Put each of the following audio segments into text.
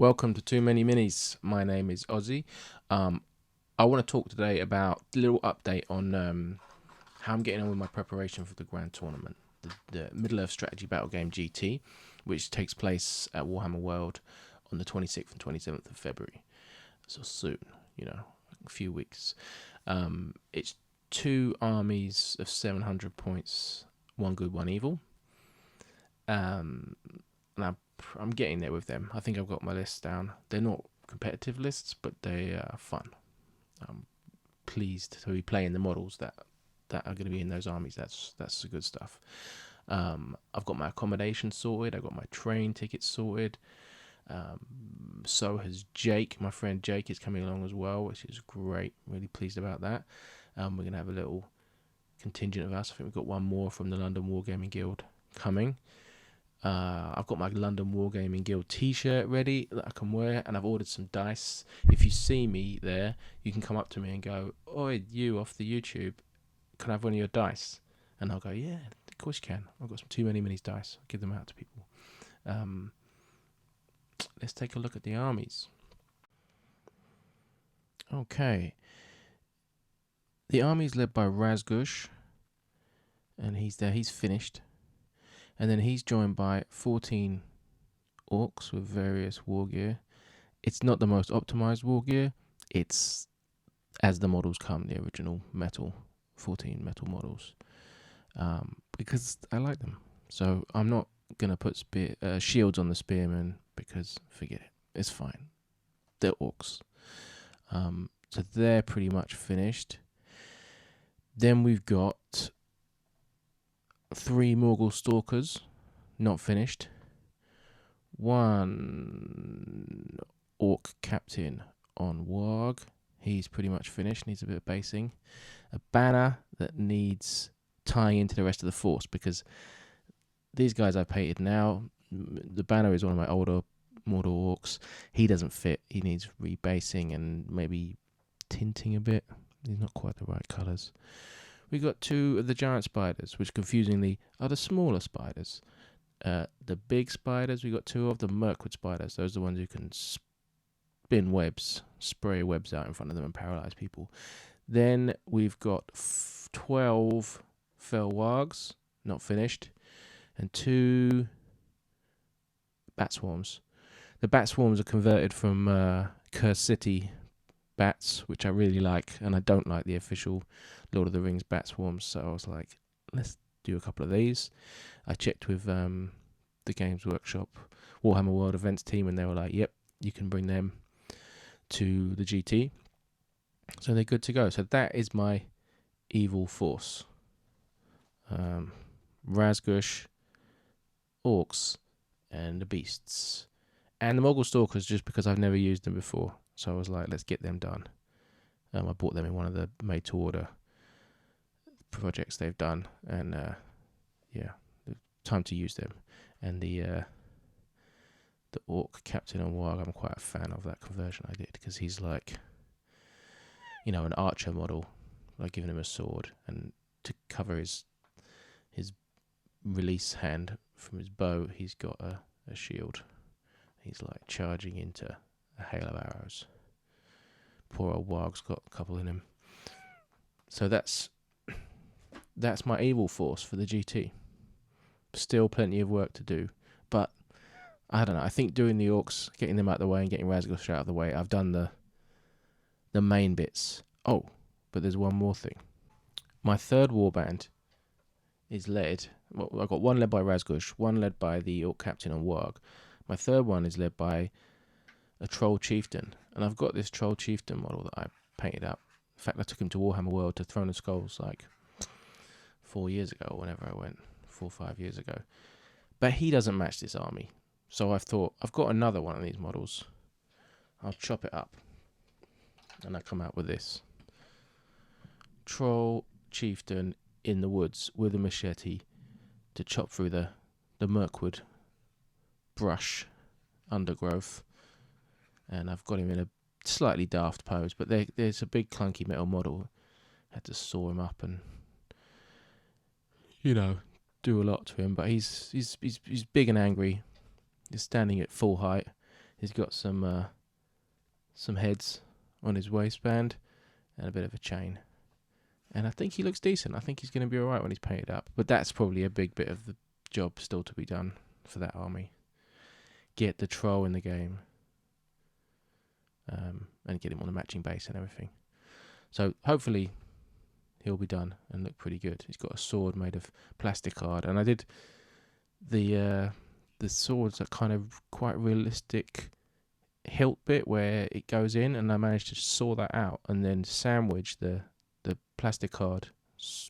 Welcome to Too Many Minis. My name is Ossie. I want to talk today about a little update on how I'm getting on with my preparation for the Grand Tournament, the Middle-earth strategy battle game GT, which takes place at Warhammer World on the 26th and 27th of February. So soon, a few weeks. It's 2 armies of 700 points, 1 good, 1 evil. And I'm getting there with them. I think I've got my lists down. They're not competitive lists, but they are fun. I'm pleased to be playing the models that are going to be in those armies. That's the good stuff. I've got my accommodation sorted. I've got my train tickets sorted. So has Jake. My friend Jake is coming along as well, which is great. Really pleased about that. We're going to have a little contingent of us. I think we've got one more from the London Wargaming Guild coming. I've got my London Wargaming Guild t-shirt ready that I can wear, and I've ordered some dice. If you see me there, you can come up to me and go, "Oi, you off the YouTube, can I have one of your dice?" And I'll go, "Yeah, of course you can. I've got some Too Many Minis dice. I'll give them out to people." Let's take a look at the armies. Okay. The army's led by Razgush, and he's there. He's finished. And then he's joined by 14 orcs with various war gear. It's not the most optimized war gear. It's as the models come, the original 14 metal models. Because I like them. So I'm not going to put shields on the spearmen because forget it. It's fine. They're orcs. So they're pretty much finished. Then we've got 3 Morgul Stalkers, not finished. 1 Orc Captain on Warg, he's pretty much finished, needs a bit of basing. A banner that needs tying into the rest of the force, because these guys I painted now, the banner is one of my older Mordor Orcs. He doesn't fit, he needs rebasing and maybe tinting a bit. He's not quite the right colours. We got 2 of the giant spiders, which confusingly are the smaller spiders. The big spiders, we got 2 of the Mirkwood spiders. Those are the ones who can spin webs, spray webs out in front of them and paralyze people. Then we've got 12 fell wargs, not finished, and 2 bat swarms. The bat swarms are converted from Curse City bats, which I really like, and I don't like the official Lord of the Rings bat swarms, so I was like, let's do a couple of these. I checked with the Games Workshop Warhammer World events team, and they were like, yep, you can bring them to the GT, so they're good to go. So that is my evil force. Razgush, orcs, and the beasts, and the Morgul Stalkers, just because I've never used them before. So I was like, let's get them done. I bought them in one of the made-to-order projects they've done, and time to use them. And the Orc Captain on Warg, I'm quite a fan of that conversion I did, because he's like, an archer model, like giving him a sword, and to cover his release hand from his bow, he's got a shield. He's like charging into a hail of arrows. Poor old Warg's got a couple in him. So that's my evil force for the GT. Still plenty of work to do, but I don't know. I think doing the orcs, getting them out of the way, and getting Razgush out of the way, I've done the main bits. Oh, but there's one more thing. My third warband is led. Well, I've got 1 led by Razgush, 1 led by the Orc Captain on Warg. My third one is led by a Troll Chieftain, and I've got this Troll Chieftain model that I painted up. In fact, I took him to Warhammer World to Throne of Skulls like 4 years ago, or whenever I went, 4 or 5 years ago. But he doesn't match this army, so I've thought, I've got another one of these models. I'll chop it up, and I come out with this Troll Chieftain in the woods with a machete to chop through the Mirkwood brush undergrowth. And I've got him in a slightly daft pose, but there's a big clunky metal model. Had to saw him up and do a lot to him, but he's big and angry. He's standing at full height. He's got some heads on his waistband and a bit of a chain. And I think he looks decent. I think he's going to be all right when he's painted up. But that's probably a big bit of the job still to be done for that army. Get the troll in the game. And get him on a matching base and everything. So hopefully he'll be done and look pretty good. He's got a sword made of plastic card. And I did the swords are kind of quite realistic hilt bit where it goes in, and I managed to saw that out and then sandwich the plastic card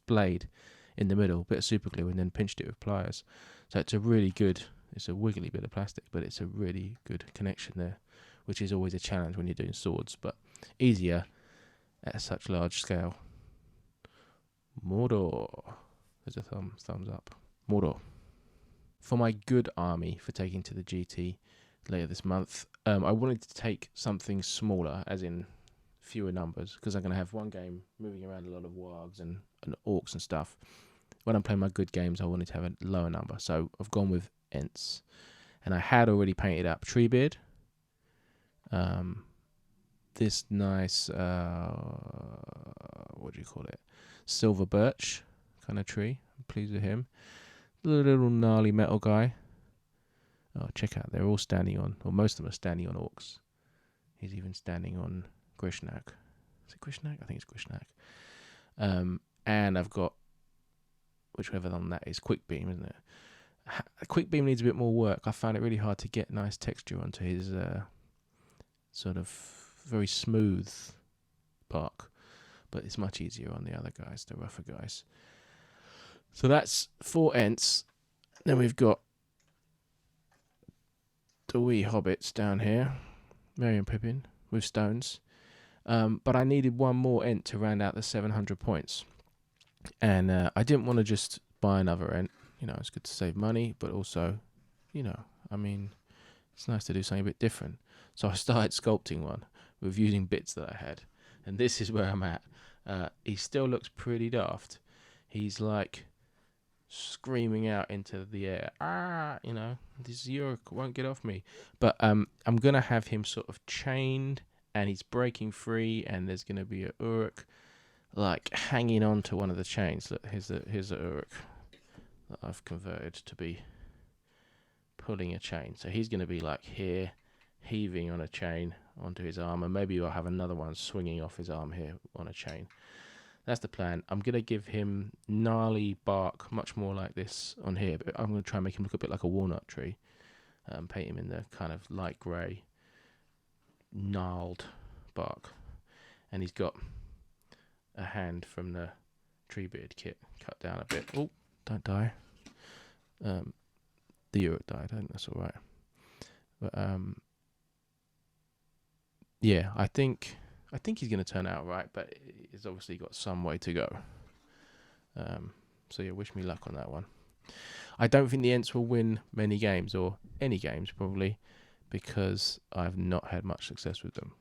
blade in the middle, bit of super glue, and then pinched it with pliers. So it's a wiggly bit of plastic, but it's a really good connection there, which is always a challenge when you're doing swords, but easier at such large scale. Mordor. There's a thumbs up. Mordor. For my good army for taking to the GT later this month, I wanted to take something smaller, as in fewer numbers, because I'm going to have one game moving around a lot of wargs and orcs and stuff. When I'm playing my good games, I wanted to have a lower number, so I've gone with Ents. And I had already painted up Treebeard. This nice, what do you call it? Silver birch kind of tree. I'm pleased with him. Little gnarly metal guy. Oh, check out, they're all standing on, or most of them are standing on orcs. He's even standing on Grishnak. Is it Grishnak? I think it's Grishnak. And I've got, whichever one that is, Quick Beam, isn't it? Quick Beam needs a bit more work. I found it really hard to get nice texture onto his sort of very smooth bark, but it's much easier on the other guys, the rougher guys. So that's 4 Ents. Then we've got the wee hobbits down here, Merry and Pippin with stones. But I needed one more Ent to round out the 700 points, and I didn't want to just buy another Ent. You know, it's good to save money, but also, you know, I mean, it's nice to do something a bit different. So I started sculpting one with using bits that I had, and this is where I'm at. He still looks pretty daft. He's like screaming out into the air, you know, this Uruk won't get off me. But I'm gonna have him sort of chained, and he's breaking free, and there's gonna be a Uruk like hanging on to one of the chains. Look, here's a Uruk that I've converted to be pulling a chain. So he's gonna be like here, heaving on a chain onto his arm, and maybe I'll have another one swinging off his arm here on a chain. That's the plan. I'm going to give him gnarly bark, much more like this on here, but I'm going to try and make him look a bit like a walnut tree. Paint him in the kind of light grey, gnarled bark. And he's got a hand from the Treebeard kit cut down a bit. Oh, don't die. The Uruk died. I think that's all right. But yeah, I think he's going to turn out right, but he's obviously got some way to go. So yeah, wish me luck on that one. I don't think the Ents will win many games, or any games probably, because I've not had much success with them.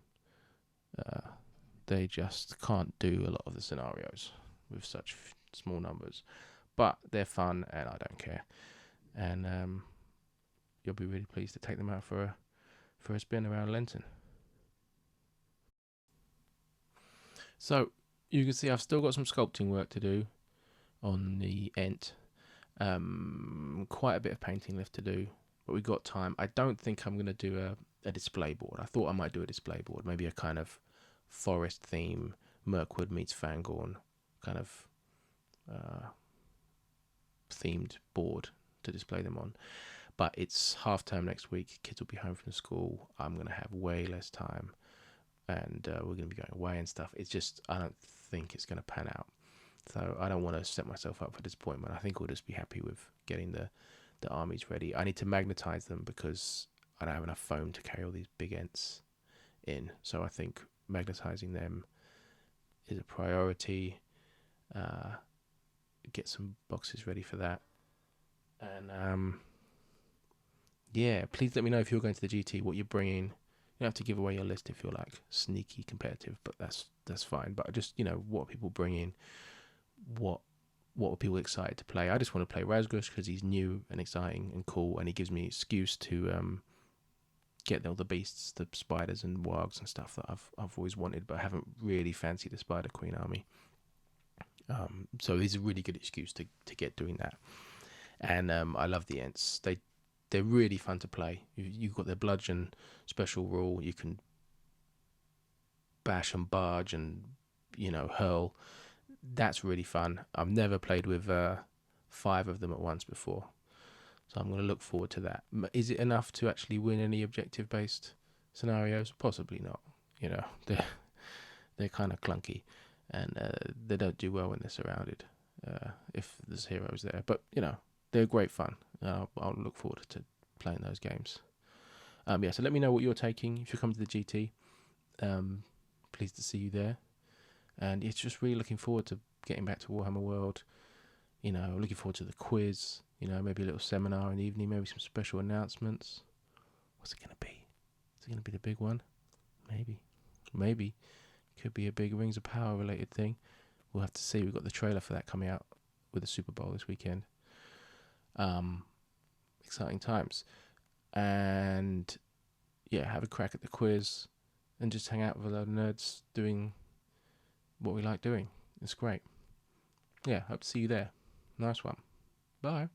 They just can't do a lot of the scenarios with such small numbers. But they're fun, and I don't care. And you'll be really pleased to take them out for a spin around Lenton. So you can see I've still got some sculpting work to do on the Ent. Quite a bit of painting left to do, but we've got time. I don't think I'm going to do a display board. I thought I might do a display board, maybe a kind of forest theme, Mirkwood meets Fangorn kind of themed board to display them on. But it's half term next week. Kids will be home from school. I'm going to have way less time. And we're going to be going away and stuff. It's just, I don't think it's going to pan out. So I don't want to set myself up for disappointment. I think we'll just be happy with getting the armies ready. I need to magnetize them because I don't have enough foam to carry all these big Ents in. So I think magnetizing them is a priority. Get some boxes ready for that. And yeah, please let me know if you're going to the GT, what you're bringing. You don't have to give away your list if you're like sneaky competitive, but that's fine. But just, you know, what are people bringing? What are people excited to play? I just want to play Razgush because he's new and exciting and cool, and he gives me an excuse to get all the beasts, the spiders and wargs and stuff that I've always wanted, but I haven't really fancied the Spider Queen army. So this is a really good excuse to get doing that. And I love the Ents. They're really fun to play. You've got their bludgeon special rule. You can bash and barge and hurl. That's really fun. I've never played with 5 of them at once before, so I'm going to look forward to that. Is it enough to actually win any objective-based scenarios? Possibly not. They're kind of clunky, and they don't do well when they're surrounded. If there's heroes there, but they're great fun. I'll look forward to playing those games. So let me know what you're taking if you come to the GT. Pleased to see you there, and it's just really looking forward to getting back to Warhammer World. Looking forward to the quiz. Maybe a little seminar in the evening, maybe some special announcements. What's it going to be? Is it going to be the big one? Maybe. Could be a big Rings of Power related thing. We'll have to see. We've got the trailer for that coming out with the Super Bowl this weekend. Exciting times. And have a crack at the quiz and just hang out with a load of nerds doing what we like doing. It's great. Hope to see you there. Nice one. Bye.